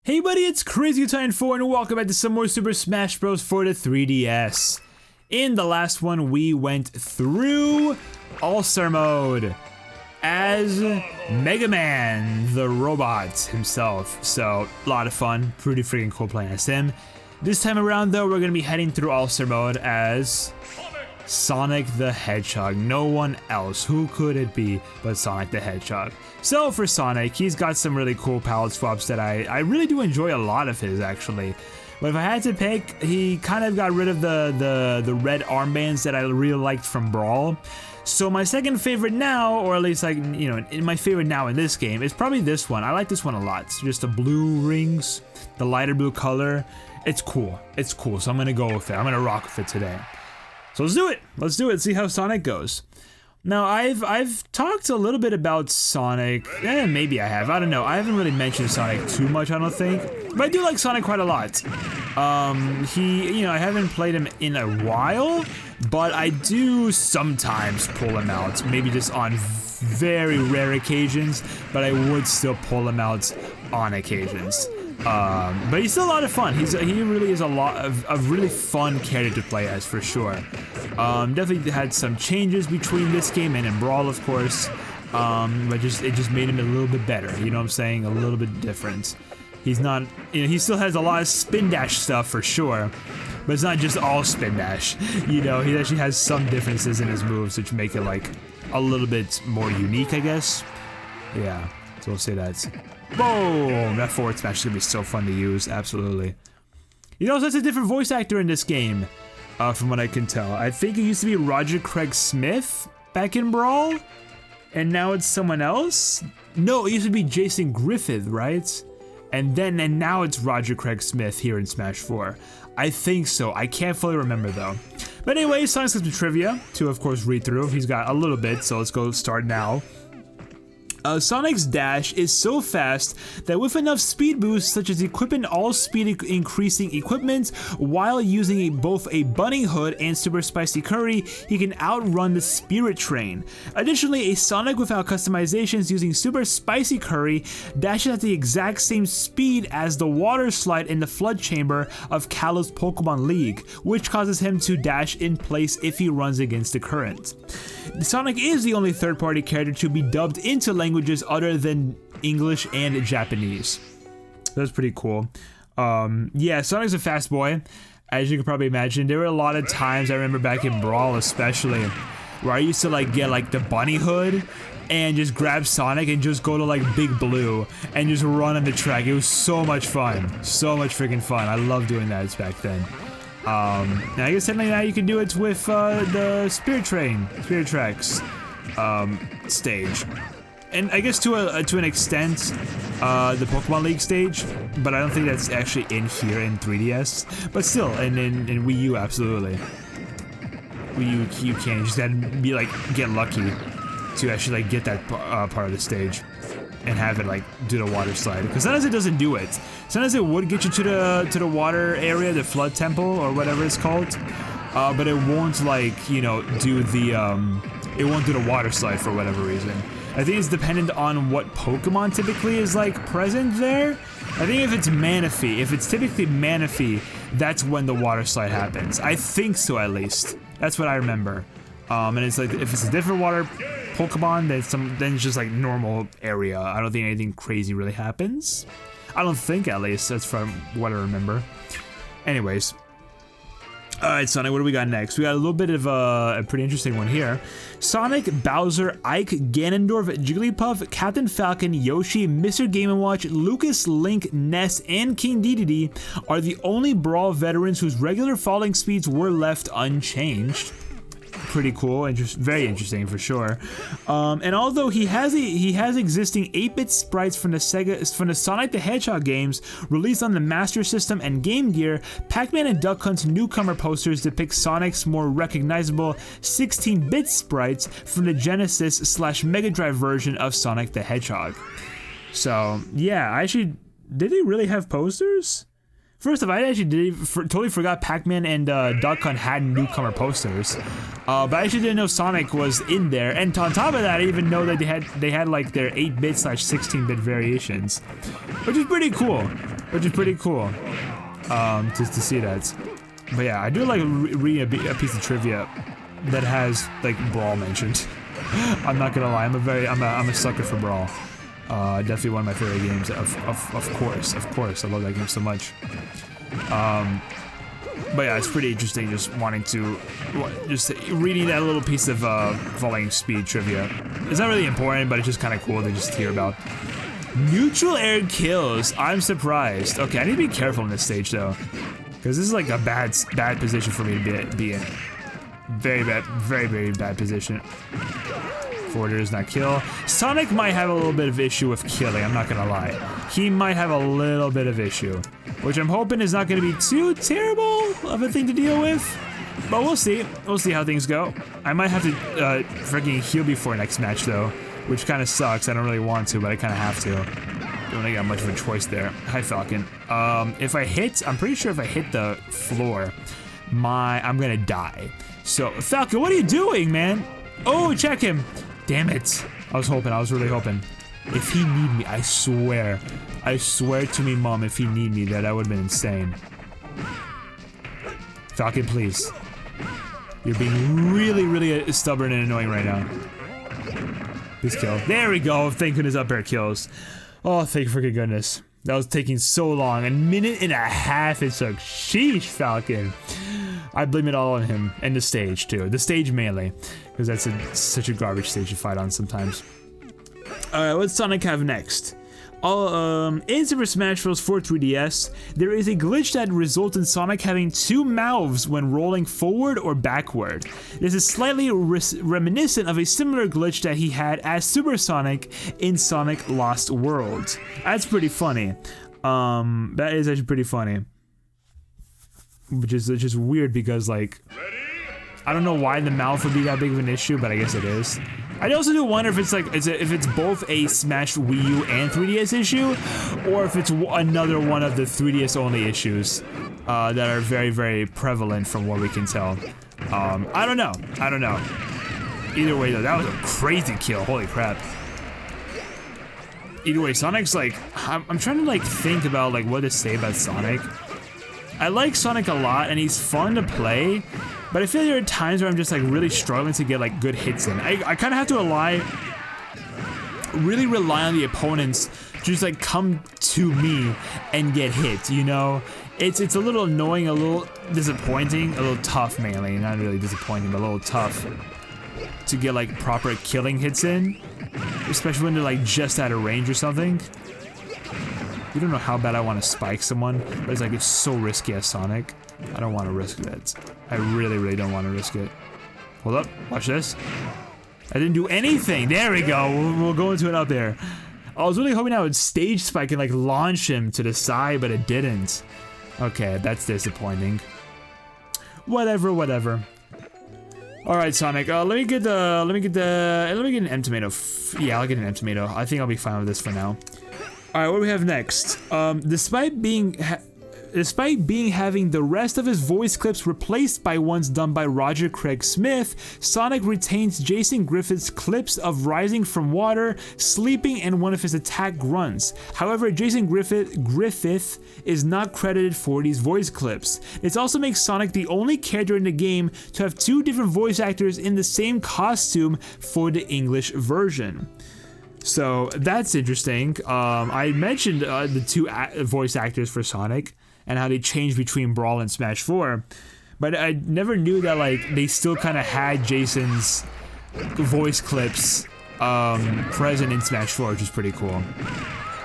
Hey buddy, it's Crazy Titan 4 and welcome back to some more Super Smash Bros. For the 3DS. In the last one, we went through All-Star Mode as Mega Man, the robot himself. So, a lot of fun, pretty freaking cool playing as him. This time around though, we're gonna be heading through All-Star Mode as Sonic the Hedgehog. No one else. Who could it be but Sonic the Hedgehog? So for Sonic, he's got some really cool palette swaps that I really do enjoy a lot of his actually. But if I had to pick, he kind of got rid of the red armbands that I really liked from Brawl. So my second favorite now, or at least like, you know, my favorite now in this game is probably this one. I like this one a lot. It's just the blue rings, the lighter blue color. It's cool. It's cool. So I'm gonna go with it. I'm gonna rock with it today. So let's do it. Let's do it. See how Sonic goes. Now I've talked a little bit about Sonic. Maybe I have. I don't know. I haven't really mentioned Sonic too much, I don't think. But I do like Sonic quite a lot. I haven't played him in a while, but I do sometimes pull him out. Maybe just on very rare occasions, but I would still pull him out on occasions. But he's still a lot of fun. He really is a lot of a really fun character to play as, for sure. Definitely had some changes between this game and in Brawl, of course. But it just made him a little bit better. You know what I'm saying? A little bit different. He's not, you know, he still has a lot of spin dash stuff for sure, but it's not just all spin dash. You know, he actually has some differences in his moves which make it like a little bit more unique, I guess. Yeah, so we'll say that. Boom! That forward smash is gonna be so fun to use, absolutely. You know, so it's a different voice actor in this game, from what I can tell. I think it used to be Roger Craig Smith back in Brawl, and now it's someone else? No, it used to be Jason Griffith, right? And now it's Roger Craig Smith here in Smash 4. I think so. I can't fully remember though. But anyway, Sonic's got some trivia to, of course, read through. He's got a little bit, so let's go start now. Sonic's dash is so fast that with enough speed boosts, such as equipping all speed increasing equipment while using both a bunny hood and super spicy curry, he can outrun the spirit train. Additionally, a Sonic without customizations using super spicy curry dashes at the exact same speed as the water slide in the flood chamber of Kalo's Pokemon League, which causes him to dash in place if he runs against the current. Sonic is the only third-party character to be dubbed into languages other than English and Japanese. That's pretty cool. Yeah, Sonic's a fast boy, as you can probably imagine. There were a lot of times, I remember back in Brawl especially, where I used to like get like the bunny hood and just grab Sonic and just go to like Big Blue and just run on the track. It was so much fun. So much freaking fun. I love doing that back then. And I guess technically now you can do it with the Spirit Tracks stage, and I guess to an extent the Pokemon League stage, but I don't think that's actually in here in 3DS. But still, in Wii U, absolutely. Wii U, you can just gotta be like get lucky to actually like get that part of the stage and have it like do the water slide, because sometimes it doesn't do it. Sometimes it would get you to the water area, the flood temple or whatever it's called, but it won't like, you know, do the it won't do the water slide for whatever reason. I think it's dependent on what Pokemon typically is like present there. I think if it's Manaphy, if it's typically Manaphy, that's when the water slide happens. I think so, at least. That's what I remember. And it's like, if it's a different water Pokemon, then it's just like normal area. I don't think anything crazy really happens. I don't think, at least. That's from what I remember. Anyways. Alright, Sonic, what do we got next? We got a little bit of a pretty interesting one here. Sonic, Bowser, Ike, Ganondorf, Jigglypuff, Captain Falcon, Yoshi, Mr. Game & Watch, Lucas, Link, Ness, and King Dedede are the only Brawl veterans whose regular falling speeds were left unchanged. Pretty cool, very interesting for sure. And although he has existing 8-bit sprites from the Sonic the Hedgehog games released on the Master System and Game Gear, Pac-Man and Duck Hunt's newcomer posters depict Sonic's more recognizable 16-bit sprites from the Genesis/Mega Drive version of Sonic the Hedgehog. So yeah, did they really have posters? First off, I actually totally forgot Pac-Man and Duck Hunt had newcomer posters, but I actually didn't know Sonic was in there. And on top of that, I didn't even know that they had like their 8-bit/16-bit variations, which is pretty cool. which is pretty cool. To see that. But yeah, I do like reading a piece of trivia that has like Brawl mentioned. I'm not gonna lie, I'm a sucker for Brawl. Definitely one of my favorite games. Of course, I love that game so much. But yeah, it's pretty interesting just wanting to, just reading that little piece of falling speed trivia. It's not really important, but it's just kind of cool to just hear about. Neutral air kills. I'm surprised. Okay, I need to be careful in this stage though, because this is like a bad position for me to be in. Very bad position. Forwarder does not kill. Sonic might have a little bit of issue with killing, I'm not gonna lie. He might have a little bit of issue, which I'm hoping is not gonna be too terrible of a thing to deal with. But we'll see. We'll see how things go. I might have to freaking heal before next match though, which kind of sucks. I don't really want to, but I kind of have to. Don't really got much of a choice there. Hi, Falcon. If I hit, I'm pretty sure if I hit the floor, I'm gonna die. So, Falcon, what are you doing, man? Oh, check him. Damn it. I was really hoping. If he need me, I swear to me, mom, if he need me, that would have been insane. Falcon, please. You're being really stubborn and annoying right now. Please kill. There we go. Thank goodness up air kills. Oh, thank freaking goodness. That was taking so long. A minute and a half it took. Sheesh, Falcon. I blame it all on him, and the stage too. The stage mainly, because that's such a garbage stage to fight on sometimes. Alright, what's Sonic have next? In Super Smash Bros. for 3DS, there is a glitch that results in Sonic having two mouths when rolling forward or backward. This is slightly reminiscent of a similar glitch that he had as Super Sonic in Sonic Lost World. That's pretty funny. That is actually pretty funny. Which is just weird because, like, I don't know why the mouth would be that big of an issue, but I guess it is. I also do wonder if it's like, if it's both a Smash Wii U and 3DS issue, or if it's another one of the 3DS only issues that are very prevalent from what we can tell. I don't know. Either way though, that was a crazy kill. Holy crap. Either way, Sonic's like, I'm trying to like think about like what to say about Sonic. I like Sonic a lot, and he's fun to play, but I feel there are times where I'm just like really struggling to get like good hits in. I kind of have to really rely on the opponents to just like come to me and get hit, you know? It's a little annoying, a little disappointing, a little tough mainly, not really disappointing, but a little tough to get like proper killing hits in, especially when they're like just out of range or something. You don't know how bad I want to spike someone, but it's like, it's so risky as Sonic. I don't want to risk that. I really don't want to risk it. Hold up, watch this. I didn't do anything. There we go. We'll go into it up there. I was really hoping I would stage spike and like launch him to the side, but it didn't. Okay, that's disappointing. Whatever. All right, Sonic. Let me get an M tomato. Yeah, I'll get an M tomato. I think I'll be fine with this for now. Alright, what do we have next? Despite having the rest of his voice clips replaced by ones done by Roger Craig Smith, Sonic retains Jason Griffith's clips of rising from water, sleeping, and one of his attack grunts. However, Jason Griffith is not credited for these voice clips. This also makes Sonic the only character in the game to have two different voice actors in the same costume for the English version. So that's interesting. I mentioned the two voice actors for Sonic and how they changed between Brawl and Smash 4, but I never knew that like they still kind of had Jason's voice clips present in Smash 4, which is pretty cool.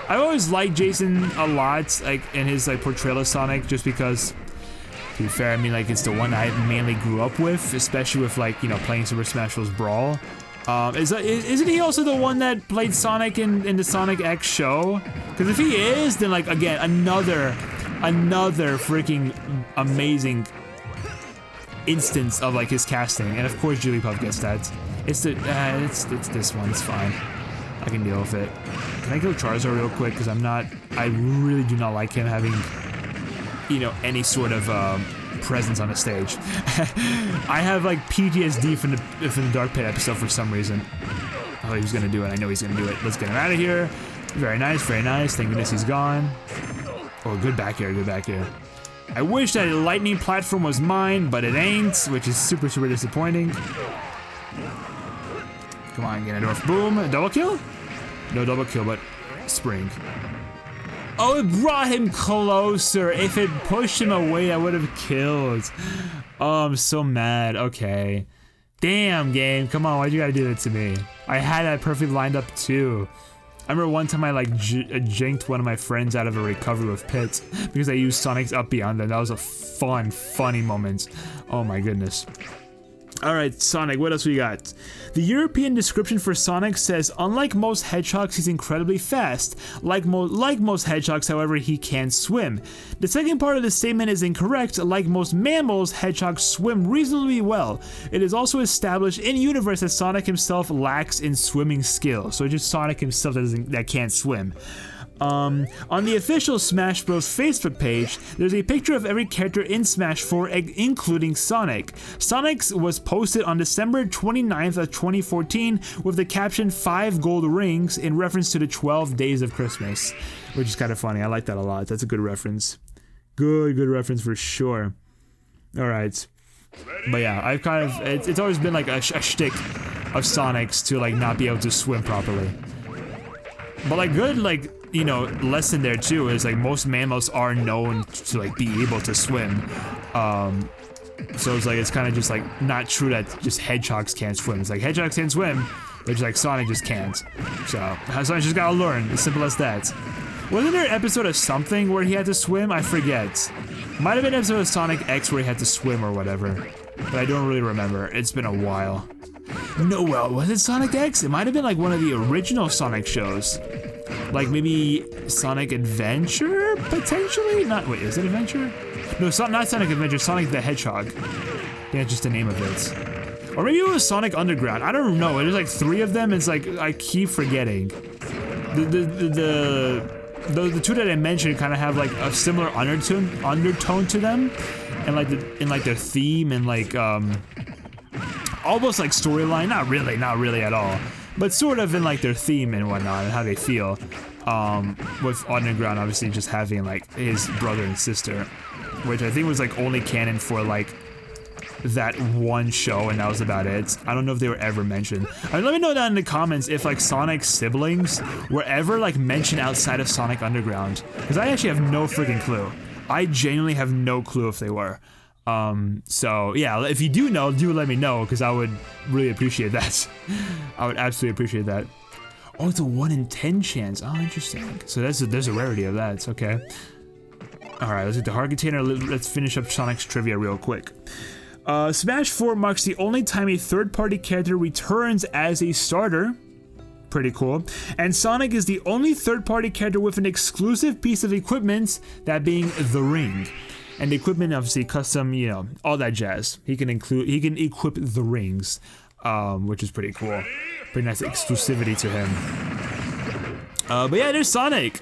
I always liked Jason a lot, like in his like portrayal of Sonic, just because, to be fair, I mean like it's the one I mainly grew up with, especially with like, you know, playing Super Smash Bros. Brawl. Isn't he also the one that played Sonic in the Sonic X show? Because if he is, then like again another freaking amazing instance of like his casting, and of course Jigglypuff gets that. It's this one. It's fine. I can deal with it. Can I kill Charizard real quick? Because I really do not like him having, you know, any sort of presence on the stage. I have like PTSD from the Dark Pit episode for some reason. Oh, he was gonna do it. I know he's gonna do it. Let's get him out of here. Very nice. Thank goodness he's gone. Oh, good back air, good back air. I wish that lightning platform was mine, but it ain't, which is super, super disappointing. Come on, Ganondorf. Boom. Double kill? No double kill, but spring. Oh, it brought him closer. If it pushed him away, I would have killed. Oh, I'm so mad. Okay. Damn, game. Come on, why'd you gotta do that to me? I had that perfectly lined up, too. I remember one time I like jinked one of my friends out of a recovery with pits because I used Sonic's up beyond them. That was a funny moment. Oh my goodness. Alright, Sonic, what else we got? The European description for Sonic says, unlike most hedgehogs, he's incredibly fast. Like most hedgehogs, however, he can swim. The second part of the statement is incorrect. Like most mammals, hedgehogs swim reasonably well. It is also established in-universe that Sonic himself lacks in swimming skill. So it's just Sonic himself that can't swim. On the official Smash Bros. Facebook page, there's a picture of every character in Smash 4, including Sonic. Sonic's was posted on December 29th of 2014 with the caption 5 gold rings in reference to the 12 days of Christmas, which is kind of funny. I like that a lot. That's a good reference. Good reference for sure. Alright. But yeah, I've kind of, it's always been like a shtick of Sonic's to like not be able to swim properly. But like good, like, you know, lesson there too is like most mammals are known to like be able to swim. So it's like, it's kind of just like not true that just hedgehogs can't swim. It's like hedgehogs can swim, but just like Sonic just can't. So Sonic just gotta learn, as simple as that. Wasn't there an episode of something where he had to swim? I forget. Might have been an episode of Sonic X where he had to swim or whatever, but I don't really remember. It's been a while. No, well, was it Sonic X? It might have been like one of the original Sonic shows. Like maybe Sonic Adventure, potentially? Not, wait, is it Adventure? No, not Sonic Adventure, Sonic the Hedgehog. Yeah, just the name of it. Or maybe it was Sonic Underground, I don't know. There's like 3 of them, it's like, I keep forgetting. The 2 that I mentioned kind of have like a similar undertone to them. And like, in like their theme and like, almost like storyline, not really at all. But sort of in like their theme and whatnot and how they feel. With Underground obviously just having like his brother and sister, which I think was like only canon for like that one show and that was about it. I don't know if they were ever mentioned. I mean, let me know down in the comments if like Sonic's siblings were ever like mentioned outside of Sonic Underground. Because I actually have no freaking clue. I genuinely have no clue if they were. So yeah, if you do know, do let me know, because I would really appreciate that. I would absolutely appreciate that. Oh, it's a 1 in 10 chance. Oh, interesting. So there's a rarity of that. It's okay. Alright, let's get the heart container. Let's finish up Sonic's trivia real quick. Smash 4 marks the only time a third-party character returns as a starter. Pretty cool. And Sonic is the only third-party character with an exclusive piece of equipment, that being the ring. And the equipment, obviously, custom, you know, all that jazz. He can equip the rings, which is pretty cool. Pretty nice exclusivity to him. But yeah, there's Sonic.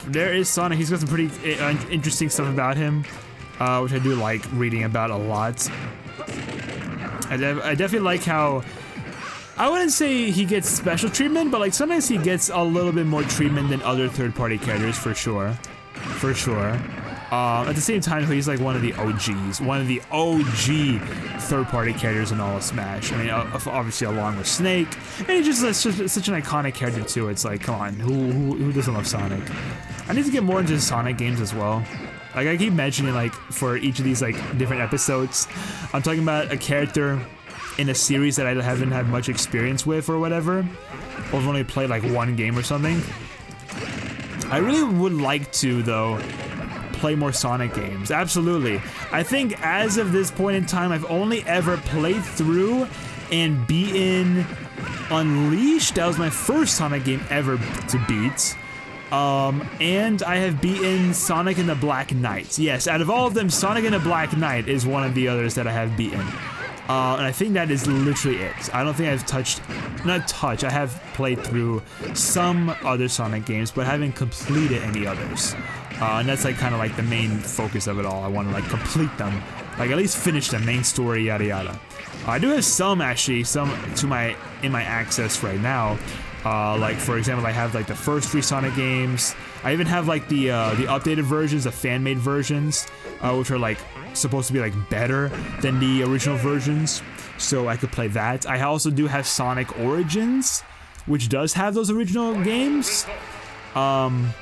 There is Sonic. He's got some pretty interesting stuff about him, which I do like reading about a lot. I definitely like how, I wouldn't say he gets special treatment, but like sometimes he gets a little bit more treatment than other third-party characters, for sure. For sure. At the same time, he's like one of the OGs, one of the OG third-party characters in all of Smash. I mean, obviously along with Snake, and he's just such an iconic character too. It's like, come on, who doesn't love Sonic? I need to get more into Sonic games as well. Like I keep mentioning, like for each of these like different episodes, I'm talking about a character in a series that I haven't had much experience with or whatever, or I've only played like one game or something. I really would like to, though, play more Sonic games. Absolutely. I think as of this point in time, I've only ever played through and beaten Unleashed. That was my first Sonic game ever to beat. And I have beaten Sonic and the Black Knight. Yes, out of all of them, Sonic and the Black Knight is one of the others that I have beaten. And I think that is literally it. I don't think I've I have played through some other Sonic games, but haven't completed any others. And that's like kind of like the main focus of it all. I want to like complete them, like at least finish the main story, yada yada. I do have some actually, in my access right now. Like for example, I have like the first 3 Sonic games. I even have like the updated versions, the fan-made versions, which are like supposed to be like better than the original versions, so I could play that. I also do have Sonic Origins, which does have those original games. Damn,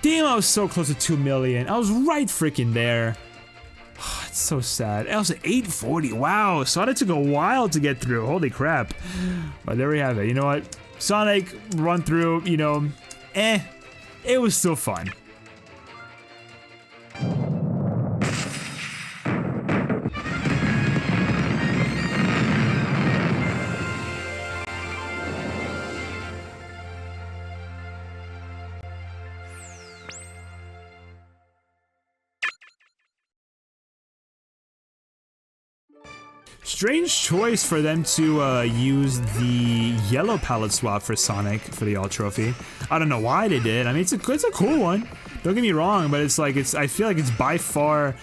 I was so close to 2 million. I was right freaking there. It's so sad. I was at 840. Wow, Sonic took a while to get through. Holy crap. But there we have it. You know what? Sonic run through, you know, it was still fun. Strange choice for them to use the yellow palette swap for Sonic for the All Trophy. I don't know why they did. I mean, it's a cool one. Don't get me wrong, but it's like I feel like it's by far.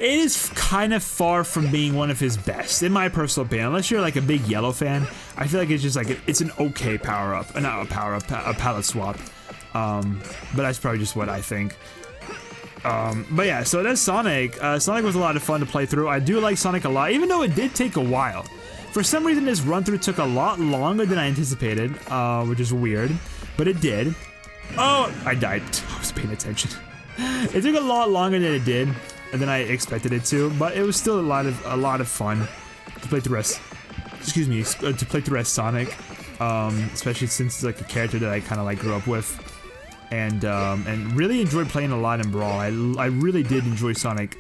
It is kind of far from being one of his best, in my personal opinion. Unless you're like a big yellow fan, I feel like it's just like it's an okay power up, not a power up, a palette swap. But that's probably just what I think. But yeah, so that's Sonic. Sonic was a lot of fun to play through. I do like Sonic a lot, even though it did take a while. For some reason, this run-through took a lot longer than I anticipated, which is weird, but it did. Oh, I died. I was paying attention. It took a lot longer than it did, than I expected it to, but it was still a lot of fun to play the rest. Excuse me, to play the rest Sonic, especially since it's like a character that I kind of like grew up with. And really enjoyed playing a lot in Brawl. I really did enjoy Sonic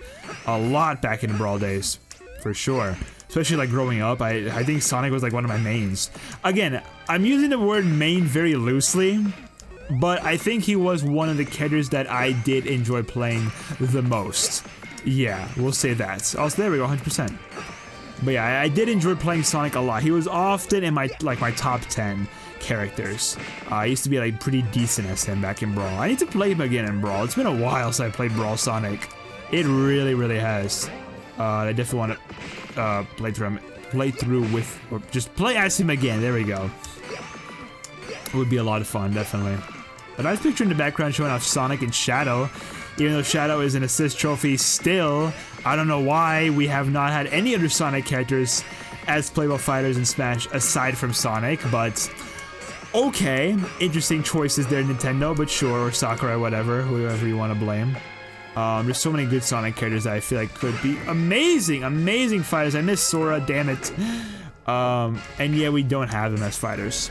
a lot back in the Brawl days, for sure. Especially like growing up, I think Sonic was like one of my mains. Again, I'm using the word main very loosely, but I think he was one of the characters that I did enjoy playing the most. Yeah, we'll say that. Also, there we go, 100%. But yeah, I did enjoy playing Sonic a lot. He was often in my top 10 characters. I used to be like pretty decent as him back in Brawl. I need to play him again in Brawl. It's been a while since I played Brawl Sonic. It really, really has. I definitely want to play through with, or just play as him again. There we go. It would be a lot of fun, definitely. A nice picture in the background showing off Sonic and Shadow. Even though Shadow is an assist trophy still, I don't know why we have not had any other Sonic characters as playable fighters in Smash aside from Sonic, but okay, interesting choices there, Nintendo, but sure, or Sakurai, whatever, whoever you want to blame. There's so many good Sonic characters that I feel like could be amazing, amazing fighters. I miss Sora, damn it. And yeah, we don't have them as fighters.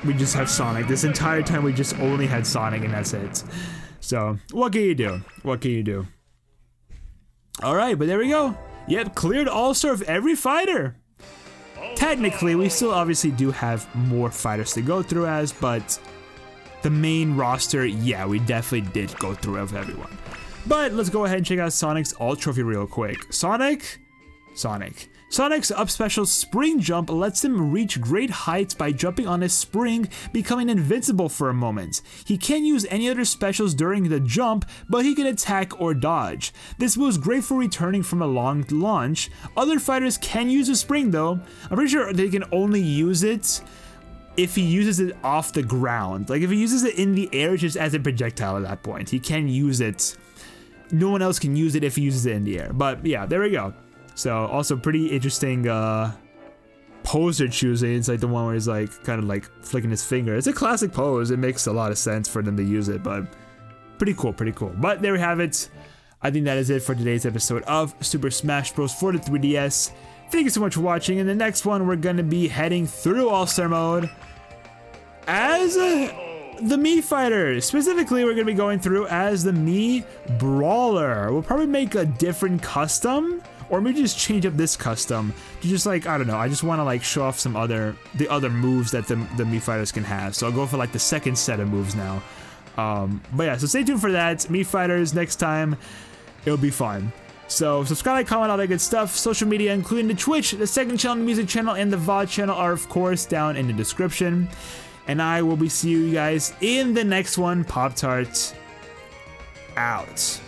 We just have Sonic. This entire time we just only had Sonic and that's it. So, what can you do? What can you do? Alright, but there we go. Yep, cleared All-Star of every fighter. Technically, we still obviously do have more fighters to go through as, but the main roster, yeah, we definitely did go through of everyone. But let's go ahead and check out Sonic's All Trophy real quick. Sonic's up special spring jump lets him reach great heights by jumping on a spring, becoming invincible for a moment. He can't use any other specials during the jump, but he can attack or dodge. This move's great for returning from a long launch. Other fighters can use a spring though. I'm pretty sure they can only use it if he uses it off the ground. Like if he uses it in the air, just as a projectile at that point. He can use it. No one else can use it if he uses it in the air. But yeah, there we go. So also pretty interesting pose they're choosing. It's like the one where he's like kind of like flicking his finger. It's a classic pose. It makes a lot of sense for them to use it, but pretty cool, pretty cool. But there we have it. I think that is it for today's episode of Super Smash Bros. For the 3DS. Thank you so much for watching. In the next one, we're going to be heading through All-Star Mode as the Mii fighter. Specifically, we're going to be going through as the Mii Brawler. We'll probably make a different custom, or maybe just change up this custom to just like, I don't know, I just want to like show off some the other moves that the Mii fighters can have. So I'll go for like the second set of moves now. But yeah, so stay tuned for that. Mii fighters next time. It'll be fun. So subscribe, like, comment, all that good stuff. Social media, including the Twitch, the second channel, the music channel, and the VOD channel are of course down in the description. And I will be seeing you guys in the next one. Pop-Tart out.